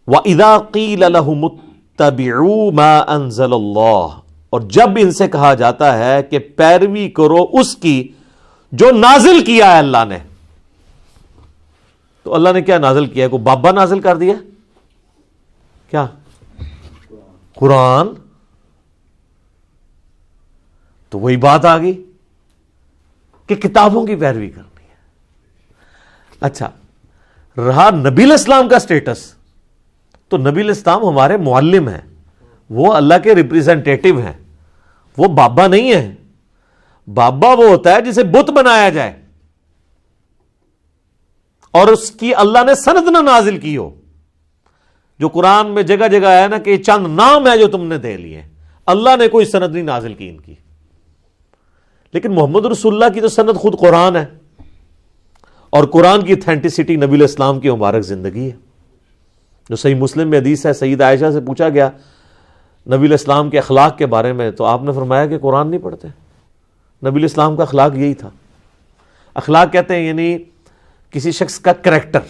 وَإِذَا قِيلَ لَهُمُ اتَّبِعُوا مَا أَنزَلَ اللَّهُ، اور جب ان سے کہا جاتا ہے کہ پیروی کرو اس کی جو نازل کیا ہے اللہ نے. تو اللہ نے کیا نازل کیا ہے؟ کوئی بابا نازل کر دیا کیا؟ قرآن. تو وہی بات آ گئی کہ کتابوں کی پیروی کرنی ہے. اچھا، رہا نبی علیہ السلام کا سٹیٹس، تو نبی علیہ السلام ہمارے معلم ہیں، وہ اللہ کے ریپریزنٹیٹو ہیں، وہ بابا نہیں ہیں. بابا وہ ہوتا ہے جسے بت بنایا جائے اور اس کی اللہ نے سند نہ نازل کی ہو. جو قرآن میں جگہ جگہ ہے نا کہ چند نام ہے جو تم نے دے لیے، اللہ نے کوئی سند نہیں نازل کی ان کی. لیکن محمد رسول اللہ کی تو سند خود قرآن ہے، اور قرآن کی اتھینٹسٹی نبی علیہ السلام کی مبارک زندگی ہے. جو صحیح مسلم میں حدیث ہے، سیدہ عائشہ سے پوچھا گیا نبی علیہ السلام کے اخلاق کے بارے میں، تو آپ نے فرمایا کہ قرآن نہیں پڑھتے. نبی علیہ السلام کا اخلاق یہی تھا. اخلاق کہتے ہیں یعنی کسی شخص کا کریکٹر،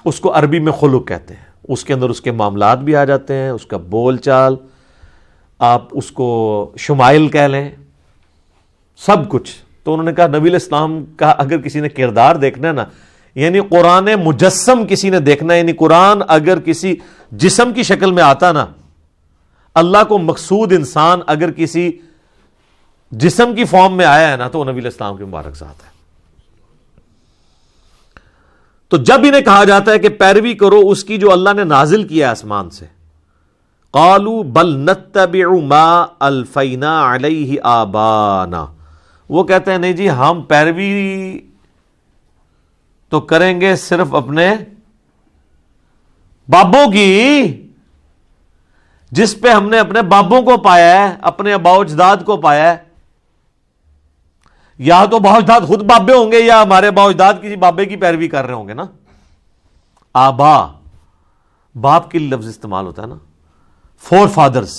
اس کو عربی میں خلق کہتے ہیں. اس کے اندر اس کے معاملات بھی آ جاتے ہیں، اس کا بول چال، آپ اس کو شمائل کہہ لیں، سب کچھ. تو انہوں نے کہا نبی علیہ السلام کا اگر کسی نے کردار دیکھنا ہے نا، یعنی قرآن مجسم کسی نے دیکھنا ہے، یعنی قرآن اگر کسی جسم کی شکل میں آتا نا، اللہ کو مقصود انسان اگر کسی جسم کی فارم میں آیا ہے نا، تو وہ نبی علیہ السلام کی مبارک ذات ہے. تو جب انہیں کہا جاتا ہے کہ پیروی کرو اس کی جو اللہ نے نازل کیا آسمان سے، قالوا بل نتبع ما الفینا علیہ آبانا، وہ کہتے ہیں نہیں جی ہم پیروی تو کریں گے صرف اپنے بابوں کی، جس پہ ہم نے اپنے بابوں کو پایا ہے، اپنے آباء و اجداد کو پایا ہے. یا تو آباء و اجداد خود بابے ہوں گے، یا ہمارے آباء و اجداد کسی بابے کی پیروی کر رہے ہوں گے نا. آبا باپ کے لفظ استعمال ہوتا ہے نا، فور فادرز.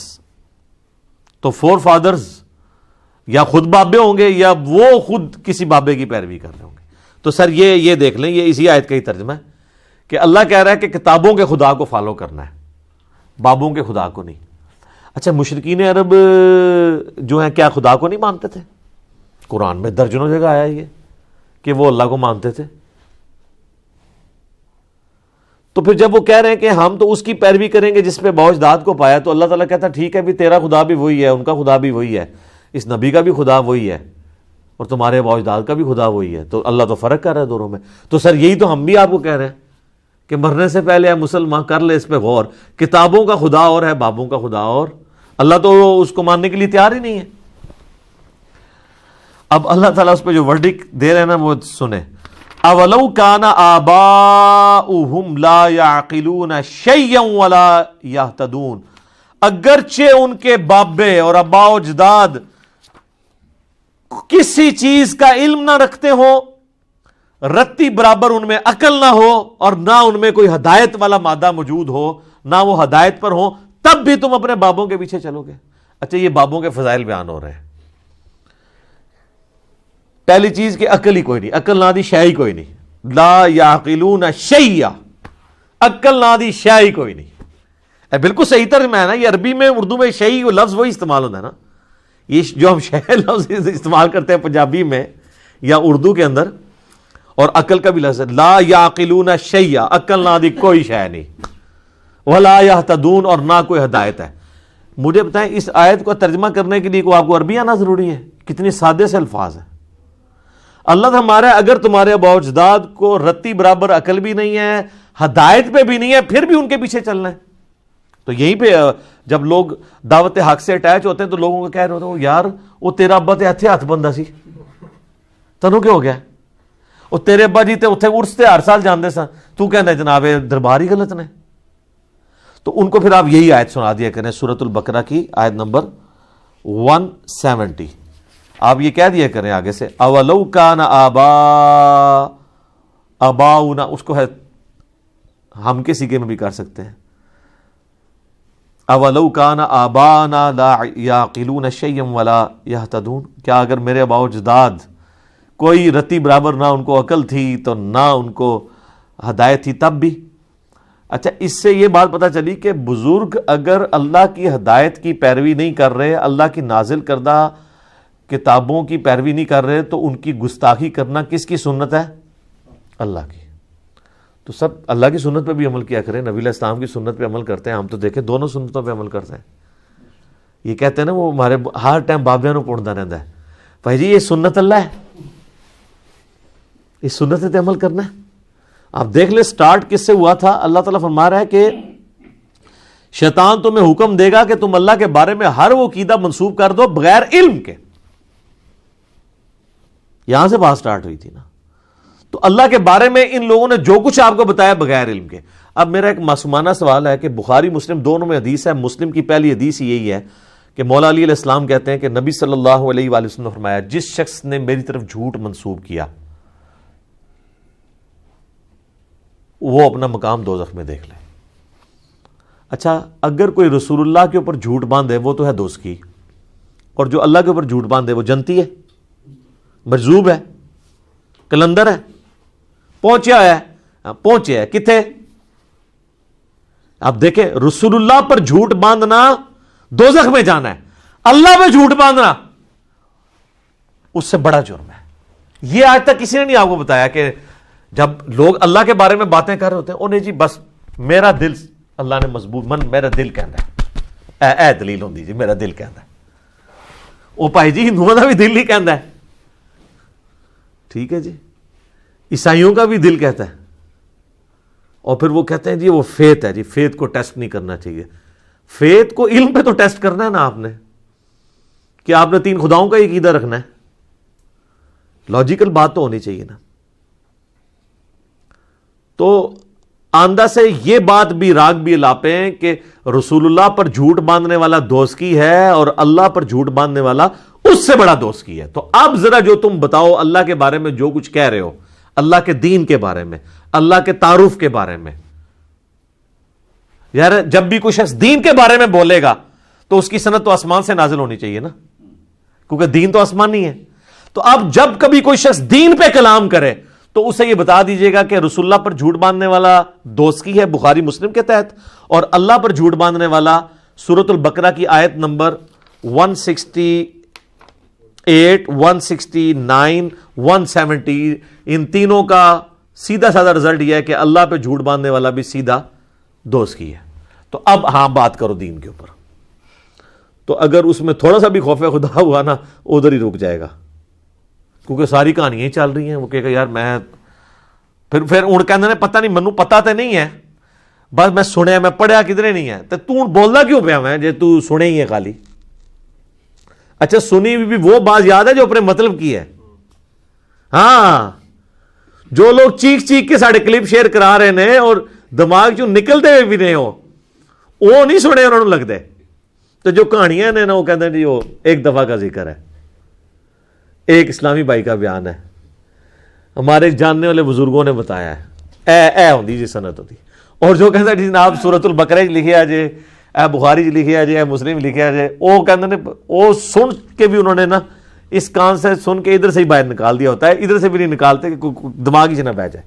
تو فور فادرز یا خود بابے ہوں گے یا وہ خود کسی بابے کی پیروی کر رہے ہوں گے. تو سر یہ دیکھ لیں، یہ اسی آیت کا ہی ترجمہ ہے کہ اللہ کہہ رہا ہے کہ کتابوں کے خدا کو فالو کرنا ہے، بابوں کے خدا کو نہیں. اچھا، مشرکین عرب جو ہیں کیا خدا کو نہیں مانتے تھے؟ قرآن میں درجنوں جگہ آیا یہ کہ وہ اللہ کو مانتے تھے. تو پھر جب وہ کہہ رہے ہیں کہ ہم تو اس کی پیروی کریں گے جس پہ آباء و اجداد کو پایا، تو اللہ تعالیٰ کہتا ہے ٹھیک ہے بھی تیرا خدا بھی وہی ہے، ان کا خدا بھی وہی ہے، اس نبی کا بھی خدا وہی ہے، اور تمہارے آباء و اجداد کا بھی خدا وہی ہے. تو اللہ تو فرق کر رہا ہے دونوں میں. تو سر یہی تو ہم بھی آپ کو کہہ رہے ہیں کہ مرنے سے پہلے مسلمان کر لے اس پہ غور، کتابوں کا خدا اور ہے، بابوں کا خدا اور. اللہ تو اس کو ماننے کے لیے تیار ہی نہیں ہے. اب اللہ تعالیٰ اس پہ جو ورڈکٹ دے رہے ہیں نا وہ سنیں. اولو کان آباؤہم لا یعقلون شیئا ولا یہتدون، اگرچہ ان کے بابے اور آباء و اجداد کسی چیز کا علم نہ رکھتے ہو، رتی برابر ان میں عقل نہ ہو، اور نہ ان میں کوئی ہدایت والا مادہ موجود ہو، نہ وہ ہدایت پر ہو، تب بھی تم اپنے بابوں کے پیچھے چلو گے. اچھا، یہ بابوں کے فضائل بیان ہو رہے ہیں. پہلی چیز کہ عقل ہی کوئی نہیں، عقل نہ دی شے ہی کوئی نہیں. لا یعقلون شیئا، عقل نہ دی شے ہی کوئی نہیں. بالکل صحیح ترجمہ ہے نا یہ. عربی میں اردو میں شیئی لفظ وہی استعمال ہوتا ہے نا. یہ جو ہم شے لفظ استعمال کرتے ہیں پنجابی میں یا اردو کے اندر، اور عقل کا بھی لفظ ہے لا یعقلون شیئا، عقل نہ دی کوئی شے نہیں، ولا یہتدون، اور نہ کوئی ہدایت ہے. مجھے بتائیں اس آیت کو ترجمہ کرنے کے لیے کو آپ کو عربی آنا ضروری ہے؟ کتنے سادے سے الفاظ ہیں. اللہ ہمارا اگر تمہارے آباء و اجداد کو رتی برابر عقل بھی نہیں ہے، ہدایت پہ بھی نہیں ہے، پھر بھی ان کے پیچھے چلنا ہے. تو یہیں پہ جب لوگ دعوت حق سے اٹیچ ہوتے ہیں تو لوگوں کو کہہ رہے ہوتے ہیں یار وہ تیرا ابا تے اتھے ہاتھ بندہ سی، تنوں کیا ہو گیا؟ وہ تیرے ابا جی تے اتھے عرس تے ہر سال جاندے سن، تو کہنا جناب دربار ہی غلط نے. تو ان کو پھر آپ یہی آیت سنا دیا کریں، سورۃ البقرہ کی آیت نمبر 170. آپ یہ کہہ دیا کریں آگے سے اولو کان آباؤنا، اس کو ہے ہم کے سیگے میں بھی کر سکتے ہیں. اولو کان آبانا لا یعقلون شیئا ولا یہتدون، کیا اگر میرے آباء و اجداد کوئی رتی برابر نہ ان کو عقل تھی تو نہ ان کو ہدایت تھی تب بھی. اچھا، اس سے یہ بات پتہ چلی کہ بزرگ اگر اللہ کی ہدایت کی پیروی نہیں کر رہے، اللہ کی نازل کردہ کتابوں کی پیروی نہیں کر رہے، تو ان کی گستاخی کرنا کس کی سنت ہے؟ اللہ کی. تو سب اللہ کی سنت پہ بھی عمل کیا کریں. نبی علیہ السلام کی سنت پہ عمل کرتے ہیں ہم، تو دیکھیں دونوں سنتوں پہ عمل کرتے ہیں. یہ کہتے ہیں نا وہ ہمارے ہر ٹائم بابیاں نو پڑھتا رہتا ہے، بھائی جی یہ سنت اللہ ہے، اس سنت پہ عمل کرنا ہے. آپ دیکھ لیں سٹارٹ کس سے ہوا تھا. اللہ تعالیٰ فرما رہا ہے کہ شیطان تمہیں حکم دے گا کہ تم اللہ کے بارے میں ہر وہ عقیدہ منسوب کر دو بغیر علم کے. یہاں سے بات سٹارٹ ہوئی تھی نا. تو اللہ کے بارے میں ان لوگوں نے جو کچھ آپ کو بتایا بغیر علم کے. اب میرا ایک معصومانہ سوال ہے کہ بخاری مسلم دونوں میں حدیث ہے. مسلم کی پہلی حدیث یہی ہے کہ مولا علی علیہ السلام کہتے ہیں کہ نبی صلی اللہ علیہ وآلہ وسلم نے فرمایا جس شخص نے میری طرف جھوٹ منسوب کیا وہ اپنا مقام دوزخ میں دیکھ لے. اچھا، اگر کوئی رسول اللہ کے اوپر جھوٹ باندھے وہ تو ہے دوزخی، اور جو اللہ کے اوپر جھوٹ باندھے وہ جنتی ہے، مجذوب ہے، کلندر ہے، پہنچیا ہے. پہنچے ہے کتنے؟ آپ دیکھیں رسول اللہ پر جھوٹ باندھنا دوزخ میں جانا ہے، اللہ پہ جھوٹ باندھنا اس سے بڑا جرم ہے. یہ آج تک کسی نے نہیں آپ کو بتایا کہ جب لوگ اللہ کے بارے میں باتیں کر رہے ہوتے ہیں انہیں جی بس میرا دل اللہ نے مضبوط میرا دل کہندا ہے، اے دلیل ہوندی جی میرا دل کہندا ہے. وہ بھائی جی ہندوؤں کا بھی دل ہی کہندا ہے، ٹھیک ہے جی، عیسائیوں کا بھی دل کہتا ہے. اور پھر وہ کہتے ہیں جی وہ فیت ہے، جی فیت کو ٹیسٹ نہیں کرنا چاہیے. فیت کو علم پہ تو ٹیسٹ کرنا ہے نا آپ نے، کہ آپ نے 3 خداؤں کا ہی عقیدہ رکھنا ہے. لاجیکل بات تو ہونی چاہیے نا. تو آندہ سے یہ بات بھی راگ بھی لاپیں کہ رسول اللہ پر جھوٹ باندھنے والا دوزخی ہے اور اللہ پر جھوٹ باندھنے والا اس سے بڑا دوزخی ہے. تو اب ذرا جو تم بتاؤ اللہ کے بارے میں جو کچھ کہہ رہے ہو، اللہ کے دین کے بارے میں، اللہ کے تعارف کے بارے میں، یار جب بھی کوئی شخص دین کے بارے میں بولے گا تو اس کی سند تو آسمان سے نازل ہونی چاہیے نا، کیونکہ دین تو آسمانی ہے. تو اب جب کبھی کوئی شخص دین پہ کلام کرے تو اسے یہ بتا دیجئے گا کہ رسول اللہ پر جھوٹ باندھنے والا دوزخی ہے بخاری مسلم کے تحت، اور اللہ پر جھوٹ باندھنے والا سورۃ البقرہ کی آیت نمبر 168 169 170 ان تینوں کا سیدھا سادہ رزلٹ یہ ہے کہ اللہ پہ جھوٹ باندھنے والا بھی سیدھا دوزخی ہے. تو اب ہاں بات کرو دین کے اوپر. تو اگر اس میں تھوڑا سا بھی خوف خدا ہوا نا ادھر ہی رک جائے گا، کیونکہ ساری کہانیاں ہی چل رہی ہیں. وہ کہے گا یار میں پھر اُن کہندے نے پتہ نہیں منو پتہ تے نہیں ہے، بس میں سنیا میں پڑھیا کدھرے نہیں ہے. تو بولنا کیوں پیا میں جے تو سنے ہی ہے خالی. اچھا سنی بھی وہ بات یاد ہے جو اپنے مطلب کی ہے. ہاں جو لوگ چیخ چیخ کے ساڑھے کلپ شیئر کرا رہے ہیں اور دماغ چوں نکلتے ہوئے بھی نہیں ہو وہ نہیں سنے انہوں نے لگتے. تو جو کہانیاں نے نا وہ کہتے ہیں جی وہ ایک دفعہ کا ذکر ہے. ایک اسلامی بھائی کا بیان ہے، ہمارے جاننے والے بزرگوں نے بتایا ہے، اے ہوندی جی سنت ہوتی. اور جو کہتا ہے جی جناب سورۃ البقرہ لکھیا جے، اے بخاری لکھیا جے، اے مسلم لکھیا جے، وہ کہتے ہیں وہ سن کے بھی انہوں نے نا اس کان سے سن کے ادھر سے ہی باہر نکال دیا ہوتا ہے، ادھر سے بھی نہیں نکالتے کہ دماغ ہی نہ بہ جائے.